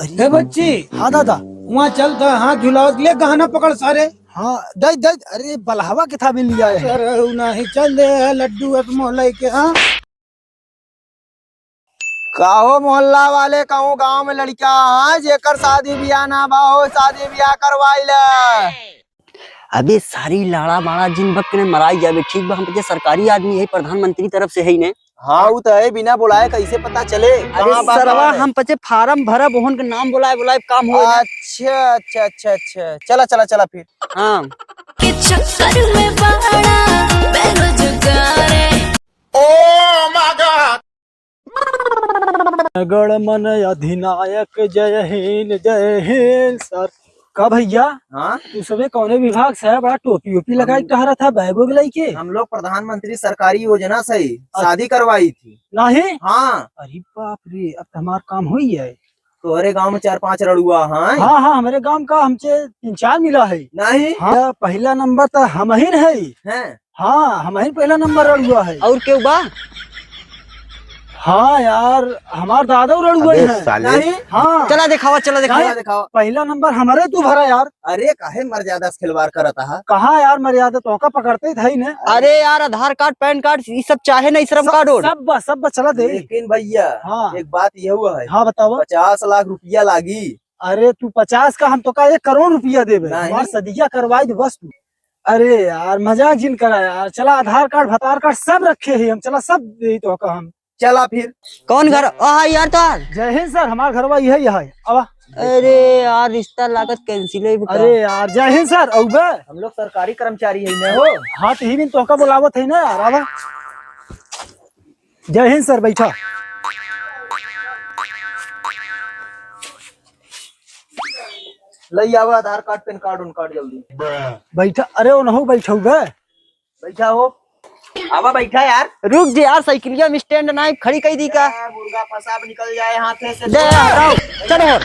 अरे बच्ची। हाँ दादा। वहाँ चल था हाथ झुलाओ ले गहना पकड़ सारे। हाँ दई दई अरे बलहवा के था भी लिया है। अरे नहीं चल दे लड्डू एक मोहल्ले के। हाँ कहो मोहल्ला वाले कहूँ गांव में लड़कियां हाँ जेकर शादी ब्याह ना बा हो शादी ब्याह करवाई ले। अबे सारी लाड़ा बाड़ा जिन वक्त में मराई जावे ठीक बा। हम पे सरकारी आदमी है प्रधानमंत्री तरफ से है ही ने। हाँ वो तो है बिना बुलाए कैसे पता चले। अरे सरवा हम पे फार्म भरब ओहन के नाम बुलाए बुलाए काम हो। अच्छा अच्छा अच्छा अच्छा चला चला चला फिर। हाँ के चक्कर में पड़ा बेरोजगार है। गण मन अधिनायक जय हिंद सर। का भैया हाँ तू सबे कौने विभाग से है? बड़ा टोपी ओपी लगाई टहरा था बैगो लाई के। हम लोग प्रधानमंत्री सरकारी योजना से शादी करवाई थी। नहीं हाँ अरे बाप रे अब तो हमारा काम हो ही है। तुम्हारे गांव में 4-5 लड़ुआ हाँ हाँ हाँ हमारे गांव का हमसे 3-4 मिला है। नहीं हाँ पहला नंबर तो हम ही है। हैं हाँ हम ही पहला नंबर रड़ुआ है। और क्यों बा? हाँ यार हमार दादा रड़ुआ है। नहीं हाँ चला दिखावा चला दिखावा। दिखाओ दिखाओ। पहला नंबर हमारे तू भरा यार। अरे काहे मर्यादा से खिलवाड़ करता है। कहाँ यार मर्यादा तो का पकड़ते थे ना। अरे यार आधार कार्ड पैन कार्ड ये सब चाहे नहीं श्रम कार्ड और सब चला दे। लेकिन भैया हाँ एक बात ये हुआ है हाँ बताओ। 50 लाख रुपया लागी। अरे तू 50 का हम तो का 1 करोड़ रुपया देवे। नहीं। हमार सदिया करवाई दे बस तू। अरे यार मजाक जिन करा यार। चला आधार कार्ड भतार कार्ड सब रखे है हम। चला सब दे तो का हम। चला फिर। कौन घर यार तार। जय हिंद सर हमार घरवा यही है। अब अरे यार रिश्ता लागत कैंसिल है। अरे यार जय हिंद सर औबे। हम लोग सरकारी कर्मचारी है ना हो। हाँ तो ही दिन तो का बुलावत है ना यार। अब जय हिंद सर बैठा। लई आवा आधार कार्ड पैन कार्ड उन कार्ड जल्दी। बैठा अरे वो नहो बैठा हुए। बैठा हो आवा बैठा यार। रुक जे यार साइकिलिया में स्टैंड ना खड़ी कई दी का। मुर्गा पसाब निकल जाए हाथे से। दे हटाओ चल और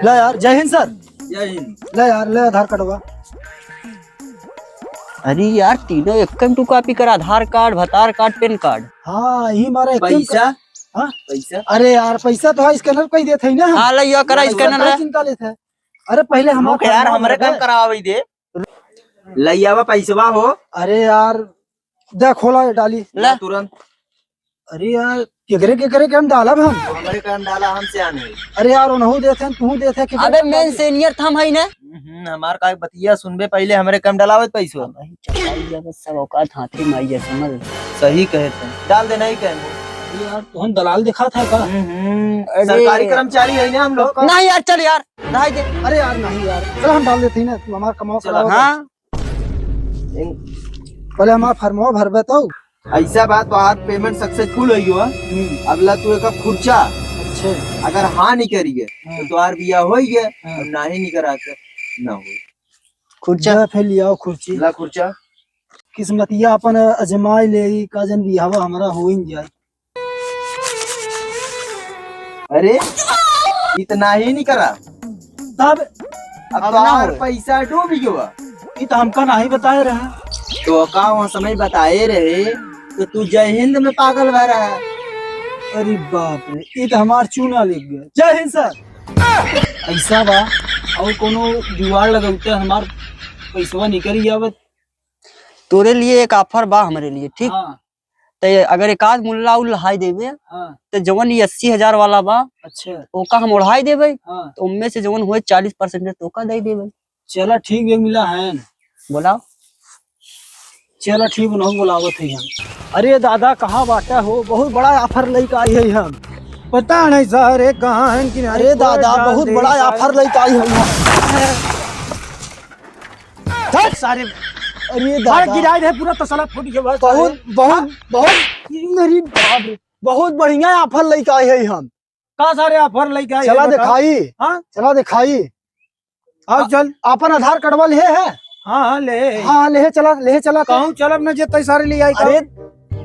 ले यार जय हिंद सर। जय हिंद। ले यार ले आधार कार्ड हुआ। अरे यार तीनों एकम टू कॉपी कर आधार कार्ड भतार कार्ड पैन कार्ड। हाँ यही मारा पैसा हाँ पैसा अरे यार पैसा तो है स्कैनर कोई देते है ना। हाँ लिया करा स्कैनर ले। चिंता लेते है। अरे पहले हम यार हमरे काम करावे दे। लई आवा पैसवा हो। अरे यार दे खोला डाली ले तुरंत। अरे यार केकरे के हम डालब हम। हमारे काम डाला हमसे आने। अरे यार उन्हों देते हैं तू देते है। अबे मेन सीनियर थम है ना। हमार का बतिया सुनबे पहले हमरे काम डालावत पैसवा। भाई चपाई बस सब औकात हाथे में आई है समझ। सही कहते डाल देना ही कहने। यार तू हम दलाल दिखा था का। सरकारी कर्मचारी है ना हम लोग का। नहीं यार चल यार रह दे। अरे यार नहीं यार चल हम डाल देते हैं ना तू हमारा कमाओ चला। करा। हाँ पहले हमारा फर्मो भरबे तो। ऐसा बात तो आज पेमेंट सक्सेसफुल हुई हो। अगला तू एक खुर्चा अच्छे अगर हाँ नहीं करिए तो तुम्हार बिया हो गया और ना ही नहीं करा के ना हो। खुर्चा फिर लियाओ खुर्ची। ला खुर्चा किस्मतिया अपन अजमाई ले का जन बिहावा हमारा हो ही जाए। अरे इतना ही नहीं करा तब अब तुम्हार पैसा डूब गया। ये तो हमका नहीं बताए रहा। तो का वो समय बताए रहे तो तू जय हिंद में पागल भरा है। अरे बाप रे ये तो हमार चूना लिख गया। जय हिंद सर। ऐसा बा और कोनो जुगाड़ लगाते हमार पैसवा निकल जावत। तोरे लिए एक ऑफर बा हमारे लिए ठीक। हाँ तो अगर एक आध मुल्ला उल्हाई देवे हाँ तो जवन ये 80,000 वाला बा अच्छा ओका हम उड़ाई देवे। हाँ तो उनमें से जवन हुए 40% तो ओका दे देवे। चला ठीक है मिला है। बोला चला ठीक न बुलावत है हम। अरे दादा कहाँ बाटा हो बहुत बड़ा ऑफर लेके आई है हम। पता नहीं सारे कहाँ हैं कि। अरे दादा बहुत बड़ा ऑफर लेके आई है हम। सारे अरे बाहर दादा गिराए रहे पूरा तसला फूट गया। बहुत बहुत बहुत मेरी बाप रे बहुत बढ़िया ऑफर लेके आई है हम। कहाँ सारे ऑफर लेके आए। चला दिखाई। हाँ चला दिखाई। आओ चल। अपन आधार कार्ड वाले है। हाँ हाँ ले। हाँ ले चला कहूँ चलब न जे सारे ले आई। अरे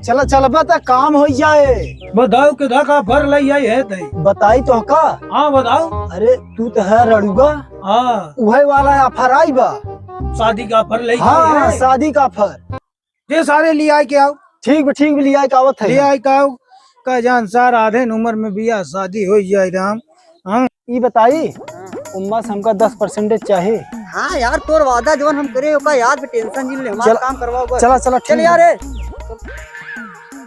चला चलबा तो काम हो जाए। बताओ के धक्का भर ले आई है तई। बताई तो का। हाँ बताओ। अरे तू तो है रड़ुआ हाँ वही वाला ऑफर आई बा। शादी का ऑफर ले। हाँ शादी का ऑफर। जे सारे ले आए के आओ। ठीक लिया आवत ले है। आए का आओ। का जान सार आधे उम्र में बिया शादी हो जाए राम। हाँ ये बताई उम्मा से हमका 10% चाहिए। हाँ यार, तोर वादा जवन हम करे ओका याद में टेंशन जिन ले हमारा चल- काम करवाओ बस। चला चला चल ठीक यार है।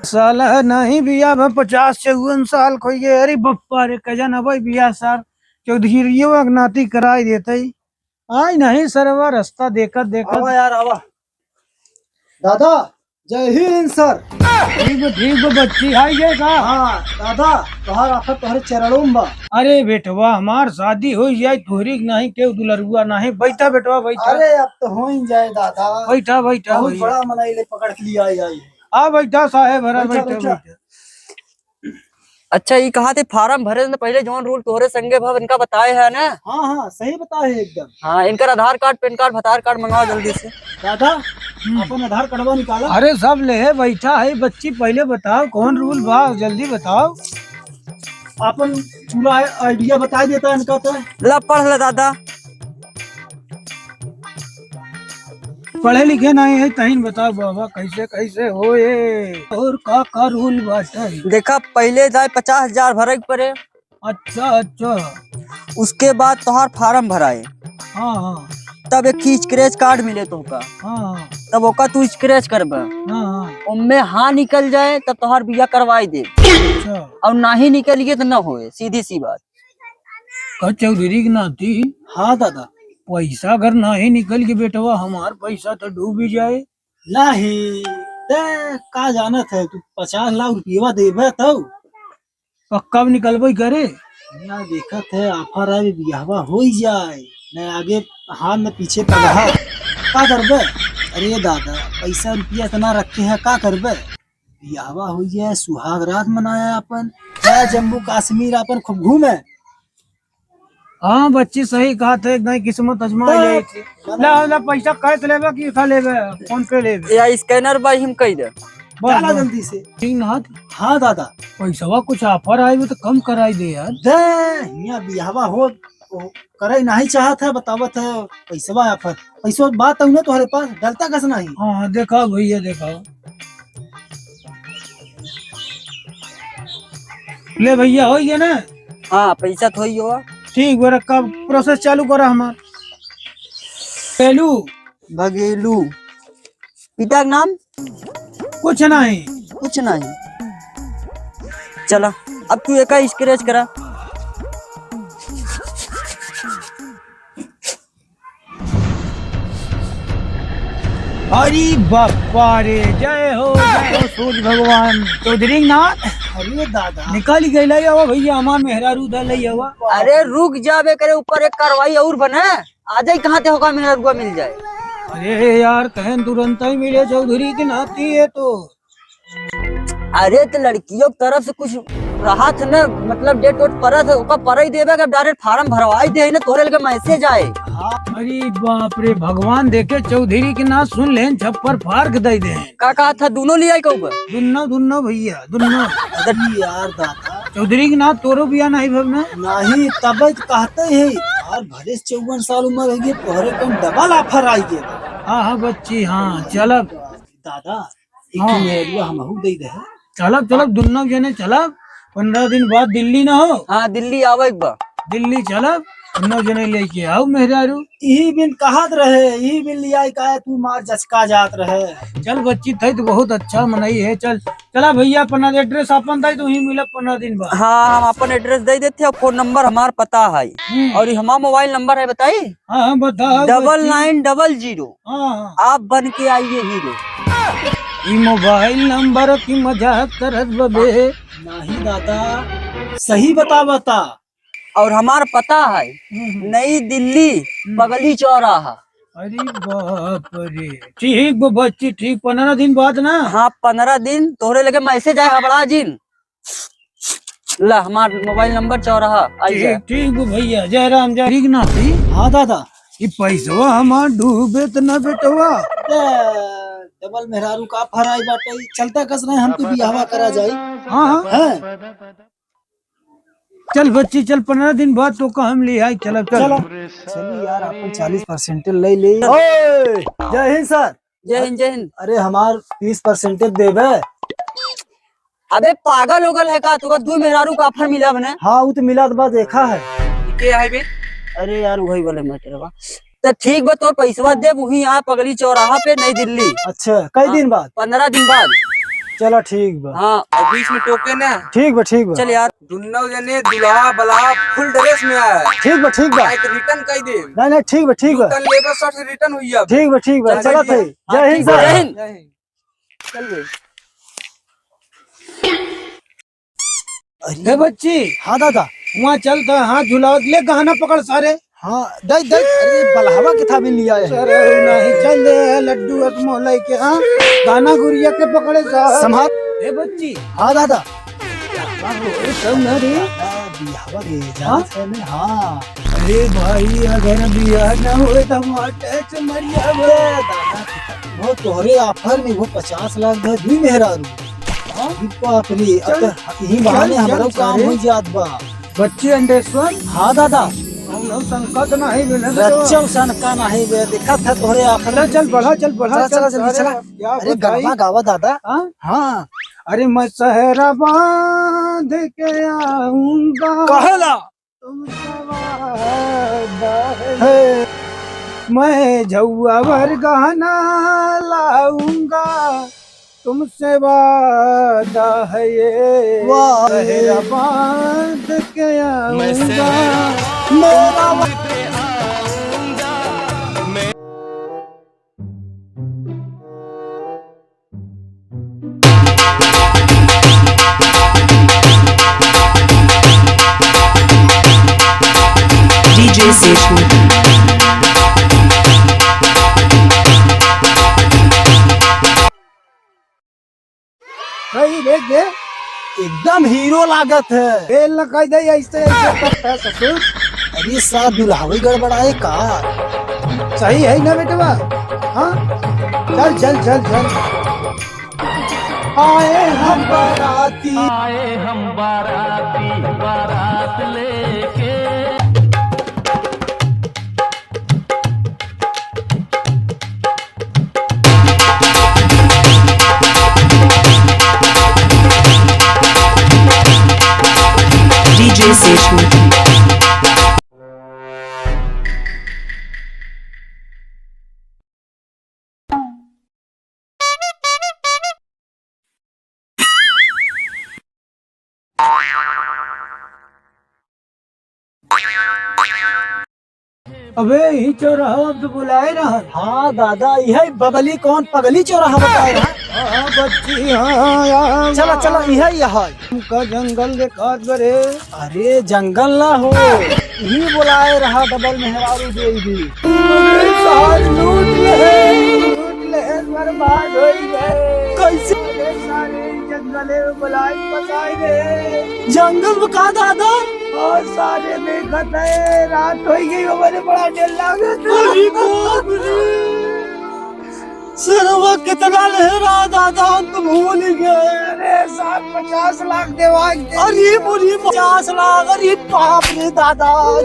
साला नहीं बिया में 50-54 साल खोई गए। अरे बप्पा रे कजन अब बिया सार चौधरी नाती कराई देते। आई नहीं सरवा रास्ता देखत आवा देखत। यार आवा। दादा जय हिंद सर। ठीक बच्ची आई गए का। हाँ दादा तोहार आफत तोहरे चरणों में बा। अरे बेटवा हमार शादी हो जाए तोहरी नहीं के दुलरुआ नहीं। बैठा बेटवा बैठा। अरे अब तो हो ही जाए दादा। बैठा बैठा बहुत भैया। बड़ा मनाई ले पकड़ के लिया आई। आ बैठा साहेब हरा बैठा, बैठा बैठा। बैठा। अच्छा ये कहा थे फार्म भरे से पहले जवन रूल तोहरे संगे भव इनका बताए है ना। हाँ हाँ सही बताए एकदम। हाँ, इनका आधार कार्ड पैन कार्ड आधार कार्ड मंगवाओ जल्दी से। दादा अपन आधार कार्डवा निकाला। अरे सब ले है बैठा है बच्ची। पहले बताओ कौन रूल बा जल्दी बताओ। अपन पूरा आइडिया बता देता है इनका तो। ला पढ़ ले दादा। पढ़े लिखे नहीं है तहीन बताओ बाबा कैसे कैसे होए और का रूल बाटे। देखा पहले जाए 50,000 भरे के पड़े। अच्छा अच्छा। उसके बाद तोहार फार्म भराए, हाँ हाँ तब एक स्क्रैच कार्ड मिले तोहका। हाँ तब ओका तू स्क्रैच करब, हाँ हाँ। उनमें हाँ निकल जाए तब तोहार बिया करवाई दे, अच्छा और ना ही निकलिए तो न होए, सीधी सी बात। का चौधरी की नाती हाँ दादा। पैसा अगर नहीं निकल के बेटवा हमार पैसा तो डूब ही जाए। नहीं ते का जानत है तू 50 लाख रुपया देबे तब कब निकलबे करे। यहाँ देखत है ऑफर है बियाहवा हो ही जाए न आगे हाथ न पीछे पगहा का करबे। अरे दादा पैसा रुपया इतना रखे है का करबे। बियाहवा हो जाए सुहाग रात मनाया अपन क्या जम्मू कश्मीर अपन खूब घूमे। हाँ बच्ची सही कहा था एकदम किस्मत आजमा जाए थी। ला ला पैसा कैश लेबे कि खा लेबे फोन पे लेबे। या स्कैनर बाई हम कह दे। डाला जल्दी से। ठीक ना हाँ दादा पैसा कुछ ऑफर आए तो कम कराई दे यार। दे यहाँ बियाहवा हो करे नहीं चाहत है बतावत है पैसा ऑफर पैसा बात है ना तुम्हारे पास डलता कस नहीं। हाँ देखा भैया देखा। ले भैया हो गया ना। हाँ पैसा तो ही हुआ। ठीक बरा कब प्रोसेस चालू करा हमार। पहलू बघेलू पिता का नाम कुछ नहीं। कुछ नहीं। चला अब तू एक स्क्रैच करा। अरे बापा रे जय हो सूर्य भगवान। चौधरी नाथ अरे दादा निकाल ही गई हवा भैया हमार मेहरारू दल हवा। अरे रुक जाबे करे ऊपर एक कार्रवाई और बने आ जाए कहाँ ते होगा मेरा रुआ मिल जाए। अरे यार कहन तुरंत ही मिले चौधरी की नाती है तो। अरे तो लड़कियों की तरफ से कुछ रहा था ना, मतलब डेट वोट पड़ा था ओका पर ही देवे डायरेक्ट फार्म भरवाई दे ना तोरे लगे मैसेज आए। अरे बाप रे भगवान देखे चौधरी के नाथ सुन लेन छप्पर फाड़ के दे दे। का कहा था दोनों ले आई कहूँ दुन्नो दुन्नो भैया दुन्नो। अरे यार दादा चौधरी के नाथ तोरो बिया नहीं भवना। नहीं तब कहते है यार भले 54 साल उम्र है तोहरे कम डबल ऑफर आई गए। हाँ हाँ बच्ची हाँ चलब दादा हाँ। हमहू दे दे। चलब चलब दुन्नो जने चलब। 15 दिन बाद दिल्ली ना हो। हाँ दिल्ली आवे एक बार। दिल्ली चलब दुन्नो जने लेके आओ मेहरारू। यही बिन कहत रहे यही बिन लिया का तू मार जचका जात रहे। चल बच्ची थी तो बहुत अच्छा मनाई है। चल चला भैया अपना एड्रेस अपन था तो ही मिला 15 दिन बाद। हाँ हम अपन एड्रेस दे देते और फोन नंबर हमार पता है और हमारा मोबाइल नंबर है बताई हाँ हाँ बताओ। 9900। हाँ आप बन के आइए हीरो। ई मोबाइल नंबर की मजाक करत बबे। नहीं दादा सही बता। और हमार पता है नई दिल्ली बगली चौराहा। अरे बाप रे ठीक बच्ची ठीक 15 दिन बाद ना। हाँ 15 दिन तोहरे लगे मैसेज आए हबड़ा जिन ला हमार मोबाइल नंबर चौराहा आइए। ठीक ठीक भैया जय राम जय ठीक ना थी। हाँ दादा ये पैसवा हमार डूबे तो न बेटवा। डबल मेहरारू का ऑफर आई बाटे चलता कस नहीं हमके बियाहवा करा जाए। हाँ हाँ चल बच्ची चल 15 दिन बाद तो का हम ले आई। चल चलो चलिए यार अपन 40% ले ले। जय हिंद सर। जय हिंद जय हिंद। अरे हमार 20% देवे। अबे पागल हो गल है का तो दू मेहरारू का ऑफर मिला बने। हाँ वो तो मिला बा देखा है। के है बे? अरे यार वही वाले मत तो ठीक बा तो पैसा दे वही यहाँ पगली चौराहा पे नई दिल्ली। अच्छा कई दिन बाद? 15 दिन बाद। चलो ठीक बा। हाँ और बीच में टोके ना। ठीक बा। चल यार। दुन्नो जने दुल्हा बल्हा फुल ड्रेस में आए। ठीक बा। एक रिटर्न कई दे। नहीं ठीक बा। कल लेबर शर्ट रिटर्न हुई अब। ठीक बा चला थे। जय हिंद जय सर। हिंद। जय हिंद। चल बे। हे बच्ची हाँ दादा। वहाँ चलता हाथ झुलाओ ले गहना पकड़ सारे। हाँ दई अरे बलहवा के था भी लिया है। सर नहीं चल दे लड्डू रसमलाई के। हाँ गाना गुड़िया के पकड़े साहब। संभाल। हे बच्ची हाँ दादा। सब न रे। बियाहवा के जात है ना। हाँ अरे भाई अगर बियाह न हुए तो माटे मरिया बे। वो तोहरे ऑफर में वो 50 लाख दे दी मेहरारू। बाप रे अब तो यही बहाने हमारा काम हो जात बा। बच्ची अंडेश्वर हाँ दादा। हम लोग संकट नहीं मिले रच्चा सन का नहीं बे देखा था तोहरे ऑफर। चल बढ़ा चला चला। अरे गरबा गावा दादा। हाँ हाँ अरे मैं सहरा बांध के आऊंगा कहला तुमसे वादा है। मैं झुआ भर गहना लाऊंगा तुमसे वादा है ये। वाह। सहरा बांध के आऊंगा मेरा DJ Session. भाई देख दे एकदम हीरो लागत है। तेल न कह दे ऐसे ऐसे करता है ससुर। अरे साथ दुल्हावी गड़बड़ाए का। सही है ना बेटवा। हाँ चल चल चल चल। आए हम बाराती। DJ Session. अबे ही चौराहा अब तो बुलाए रहा। हाँ दादा यही बगली कौन पगली चौराहा बताए रहा। हाँ बच्ची हाँ यार चला चला यही है। का जंगल देखा बरे। अरे जंगल ना हो यही बुलाए रहा डबल मेहरारू दे दी। लूट ले बर्बाद हो गए। कैसे? अरे सारे जंगले में बुलाए बसाए रे। जंगल में कहा दादा? और सारे देखत है रात हो गई वो बड़े बड़ा डर लागे। सरवा कितना लहरा दादा हम तो भूल गए। अरे 50 लाख देवा। अरे मुझे 50 लाख। अरे बाप रे दादा। अरे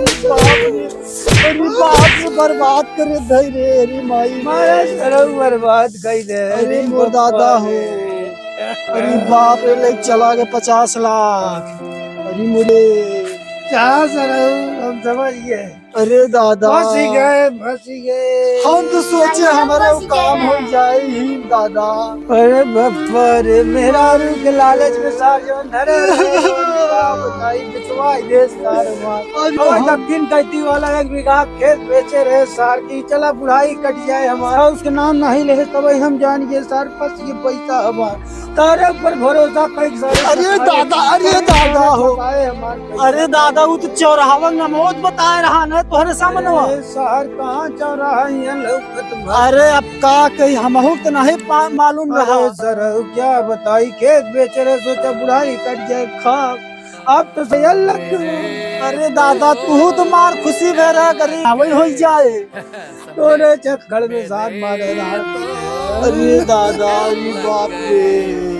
बाप रे बर्बाद करे दे रे। अरे माई मारा सरव बर्बाद कर दे। अरे मोर दादा हो। अरे बाप रे ले चला गए 50 लाख। अरे मुझे क्या सरव हम समझ गए। अरे दादा फंस गए। हम तो सोचे हमारा वो काम हो जाए ही दादा। अरे बप्पा रे मेरा रू के लालच में सार जो नरे बताई बिचवाई दे सार मार। और दक्षिण कैती वाला 1 बीघा खेत बेचे रहे सार की। चला बुढ़ाई कट जाए हमारा उसके नाम नहीं ले तब हम जान गए सार फंस ये पैसा हमारा तारे पर भरोसा कई सारे। अरे दादा हो। अरे दादा वो तो चौराहा नमोद बताए रहा ना तोहरे सामने। शहर कहाँ चौराहा लौकत। अरे अब का कही हम तो नहीं मालूम रहा। सर क्या बताई खेत बेच रहे सोचा बुढ़ाई कट जाए खा। अब तो सही लग। अरे दादा तू तो मार खुशी में रह करी वही हो जाए। तोरे चक्कर में साथ मारे। अरे दादा अरे बाप रे।